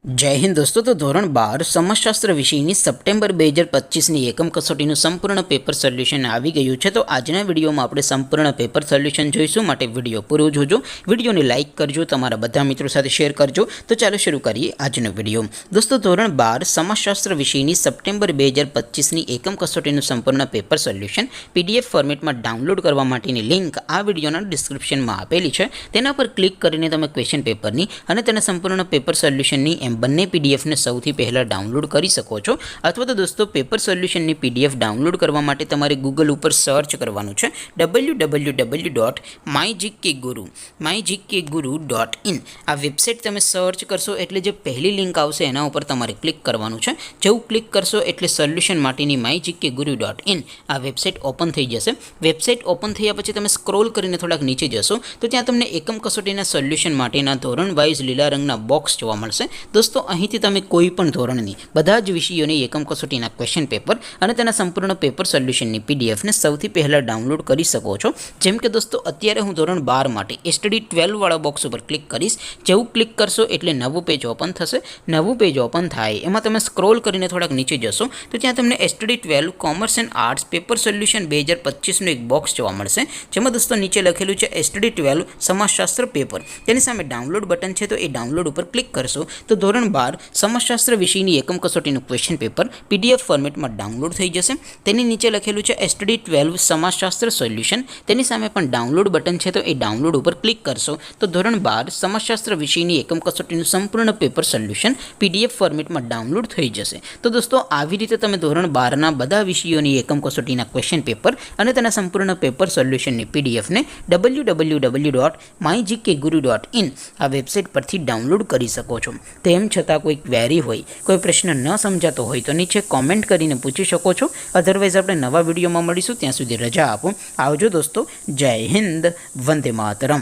जय हिंद दोस्तों। तो धोरण 12 समाजशास्त्र विषयની સપ્ટેમ્બર 2025ની એકમ કસોટીનું સંપૂર્ણ પેપર સોલ્યુશન આવી ગયું છે। તો આજના વિડીયોમાં આપણે સંપૂર્ણ પેપર સોલ્યુશન જોઈશું, માટે વિડીયો પૂરો જોજો, વિડીયોને લાઇક કરજો, તમારા બધા મિત્રો સાથે શેર કરજો। તો ચાલો શરૂ કરીએ આજનો વિડીયો। દોસ્તો, ધોરણ 12 સમાજશાસ્ત્ર વિષયની સપ્ટેમ્બર 2025ની એકમ કસોટીનું સંપૂર્ણ પેપર સોલ્યુશન PDF ફોર્મેટમાં ડાઉનલોડ કરવા માટેની લિંક આ વિડીયોના ડિસ્ક્રિપ્શનમાં આપેલી છે। તેના પર ક્લિક કરીને તમે ક્વેશ્ચન પેપરની અને તેના સંપૂર્ણ પેપર સોલ્યુશનની બંને PDF ને સૌથી પહેલાં ડાઉનલોડ કરી શકો છો। અથવા તો દોસ્તો, પેપર સોલ્યુશનની PDF ડાઉનલોડ કરવા માટે તમારે ગૂગલ ઉપર સર્ચ કરવાનું છે www.mygkguru.in। આ વેબસાઇટ તમે સર્ચ કરશો એટલે જે પહેલી લિંક આવશે એના ઉપર તમારે ક્લિક કરવાનું છે। જેવું ક્લિક કરશો એટલે સોલ્યુશન માટેની mygkguru.in આ વેબસાઇટ ઓપન થઈ જશે। વેબસાઇટ ઓપન થયા પછી તમે સ્ક્રોલ કરીને થોડાક નીચે જશો તો ત્યાં તમને એકમ કસોટીના સોલ્યુશન માટેના ધોરણ વાઇઝ લીલા રંગના બોક્સ જોવા મળશે। દોસ્તો, અહીંથી તમે કોઈ પણ ધોરણની બધા જ વિષયોની એકમ કસોટીના ક્વેશ્ચન પેપર અને તેના સંપૂર્ણ પેપર સોલ્યુશનની PDF ને સૌથી પહેલાં ડાઉનલોડ કરી શકો છો। જેમ કે દોસ્તો, અત્યારે હું ધોરણ 12 માટે STD 12 વાળા બોક્સ ઉપર ક્લિક કરીશ। જેવું ક્લિક કરશો એટલે નવું પેજ ઓપન થશે। નવું પેજ ઓપન થાય એમાં તમે સ્ક્રોલ કરીને થોડાક નીચે જશો તો ત્યાં તમને STD 12 commerce and arts paper solution 2025નું એક બોક્સ જોવા મળશે, જેમાં દોસ્તો નીચે લખેલું છે STD 12 સમાજશાસ્ત્ર પેપર। તેની સામે ડાઉનલોડ બટન છે, તો એ ડાઉનલોડ ઉપર ક્લિક કરશો તો ધોરણ 12 સમાજશાસ્ત્ર વિષયની એકમ કસોટીનું ક્વેશ્ચન પેપર PDF ફોર્મેટમાં ડાઉનલોડ થઈ જશે। તેની નીચે લખેલું છે STD 12 સમાજશાસ્ત્ર સોલ્યુશન। તેની સામે પણ ડાઉનલોડ બટન છે, તો એ ડાઉનલોડ ઉપર ક્લિક કરશો તો ધોરણ 12 સમાજશાસ્ત્ર વિષયની એકમ કસોટીનું સંપૂર્ણ પેપર સોલ્યુશન PDF ફોર્મેટમાં ડાઉનલોડ થઈ જશે। તો દોસ્તો, આવી રીતે તમે ધોરણ 12ના બધા વિષયોની એકમ કસોટીના ક્વેશ્ચન પેપર અને તેના સંપૂર્ણ પેપર સોલ્યુશનની PDF ને www.mygkguru.in આ વેબસાઇટ પરથી ડાઉનલોડ કરી શકો છો। તેમ છતાં કોઈ ક્વેરી હોય, કોઈ પ્રશ્ન ન સમજાતો હોય તો નીચે કોમેન્ટ કરીને પૂછી શકો છો। અધરવાઇઝ આપણે નવા વિડીયોમાં મળીશું, ત્યાં સુધી રજા આપો। આવજો દોસ્તો, જય હિન્દ, વંદે માતરમ।